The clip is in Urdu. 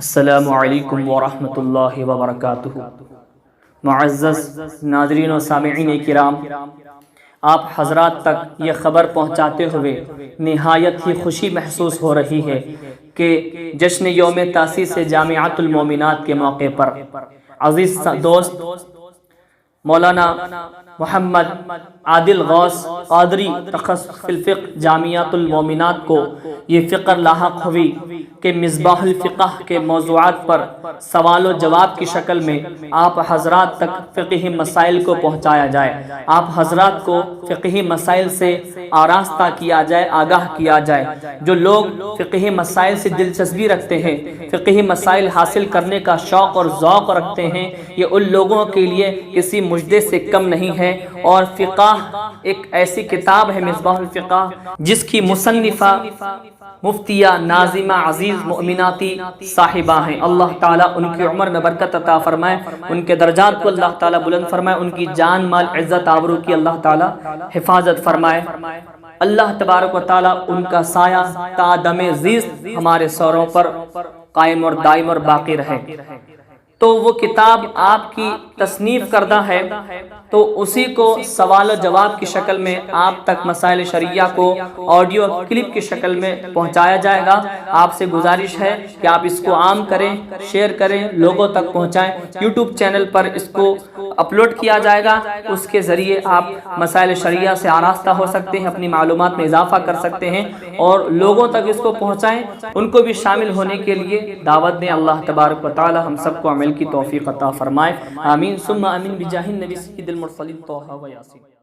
السلام علیکم ورحمۃ اللہ وبرکاتہ۔ معزز ناظرین و سامعین کرام، آپ حضرات تک یہ خبر پہنچاتے ہوئے نہایت ہی خوشی محسوس ہو رہی ہے کہ جشن یوم تاسیس جامعۃ المومنات کے موقع پر عزیز دوست مولانا محمد عادل غوث قادری تخصص فی الفقہ جامعۃ المومنات کو یہ فکر لاحق ہوئی کہ مصباح الفقہ کے موضوعات پر سوال و جواب کی شکل میں آپ حضرات تک فقہی مسائل کو پہنچایا جائے، آپ حضرات کو فقہی مسائل سے آراستہ کیا جائے، آگاہ کیا جائے۔ جو لوگ فقہی مسائل سے دلچسپی رکھتے ہیں، فقہی مسائل حاصل کرنے کا شوق اور ذوق رکھتے ہیں، یہ ان لوگوں کے لیے کسی مجدے سے کم نہیں ہے۔ اور فقہ ایک ایسی کتاب ہے مصباح الفقہ جس کی مصنفہ مفتیہ ناظمہ عزیز مومناتی صاحبہ ہیں۔ اللہ تعالیٰ ان کی عمر میں برکت عطا فرمائے، ان کے درجات کو اللہ تعالیٰ بلند فرمائے، ان کی جان مال عزت آبرو کی اللہ تعالیٰ حفاظت فرمائے۔ اللہ تبارک و تعالیٰ ان کا سایہ تا دم زیست ہمارے سروں پر قائم اور دائم اور باقی رہے۔ تو وہ کتاب آپ کی تصنیف کردہ ہے، تو اسی کو سوال و جواب کی شکل میں آپ تک مسائل شرعیہ کو آڈیو کلپ کی شکل میں پہنچایا جائے گا۔ آپ سے گزارش ہے کہ آپ اس کو عام کریں، شیئر کریں، لوگوں تک پہنچائیں۔ یوٹیوب چینل پر اس کو اپلوڈ کیا جائے گا، اس کے ذریعے آپ مسائل شرعیہ سے آراستہ ہو سکتے ہیں، اپنی معلومات میں اضافہ کر سکتے ہیں اور لوگوں تک اس کو پہنچائیں، ان کو بھی شامل ہونے کے لیے دعوت دیں۔ اللہ تبارک و تعالی ہم سب کو عمل کی توفیق عطا فرمائے، آمین ثم آمین بجاہ النبی سید المرسلین طہ و یاسین۔